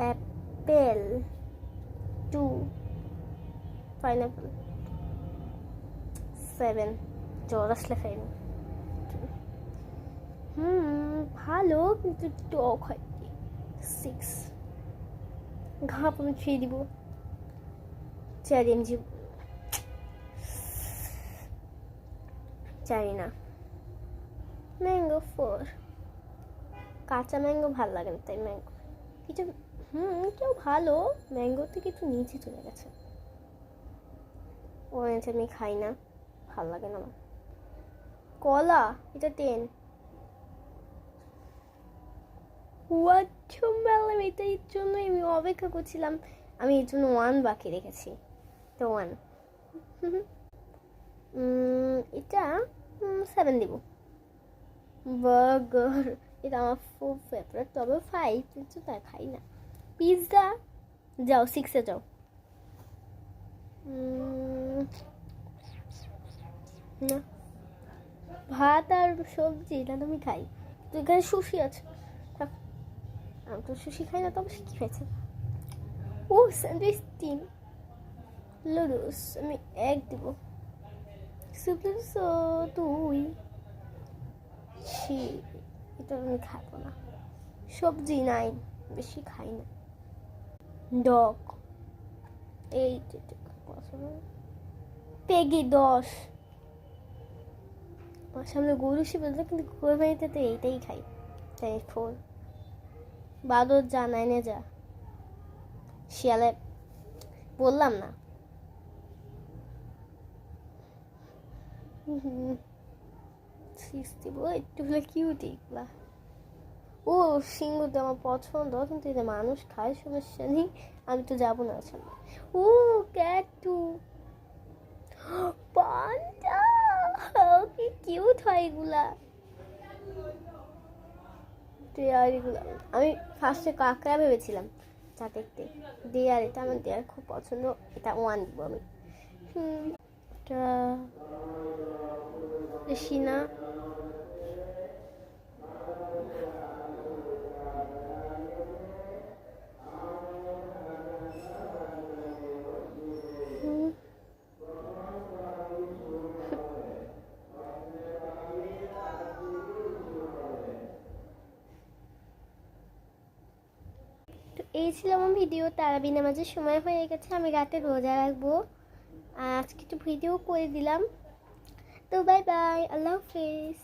apple, 2 pineapple, 7 জরাস লেখাইনি। ভালো কিন্তু টক হয়। 6 ঘাপ আমি খেয়ে দিব। চ্যালেঞ্জ জানি না। ম্যাঙ্গো 4 কাঁচা ম্যাঙ্গো ভালো লাগে না তাই ম্যাঙ্গো কিছু এটাও ভালো। ম্যাঙ্গো থেকে একটু নিচে চলে গেছে। অরেঞ্জ আমি খাই না, ভালো লাগে না আমার। কলা এটা 10। ওয়াটারমেলন এটার জন্যই আমি অপেক্ষা করছিলাম। আমি এর জন্য 1 বাকি রেখেছি, তো 1। এটা 7 দিব। বার্গার এটা আমার খুব ফেভারিট, তবে 5 কিন্তু তা খাই না। পিৎজা যাও 6-এ যাও। না ভাত আর সবজি এটা তো আমি খাই, তো এখানে সুশি আছে। আমি তো সুশি খাই না, তবে কি খাইছে। ও স্যান্ডউইচ 3। লুডুস আমি 1 দিব। সুপ্রিমস 2। এটা আমি খাবো না। সবজি 9, বেশি খাই না। ডগ 8। পেগি 10। আমার সামনে গরু সে বলতো, কিন্তু কোরবানিতে তো এইটাই খাই, তাই 4। বাদর যা 9-এ যা। শিয়ালে বললাম না। একটু হলে কিউট এগুলা। ও সিংহ তো আমার পছন্দ, কিন্তু এটা মানুষ খায়, সমস্যা নেই, আমি তো যাবো না আসলে। ও ক্যাট 2। পান্ডা কি কিউট হয় এগুলা। এগুলা আমি ফার্স্টে কাঁকড়া ভেবেছিলাম যা দেখতে। দেয়ার এটা আমার দেয়ার খুব পছন্দ, এটা 1 দিব আমি। এটা বেশি না। তো এই ছিল আমার ভিডিও। তারাবি নামাজের সময় হয়ে গেছে, আমি রাতে রোজা রাখবো। আজকে একটু ভিডিও করে দিলাম। তো বাই বাই, আল্লাহ হাফেজ।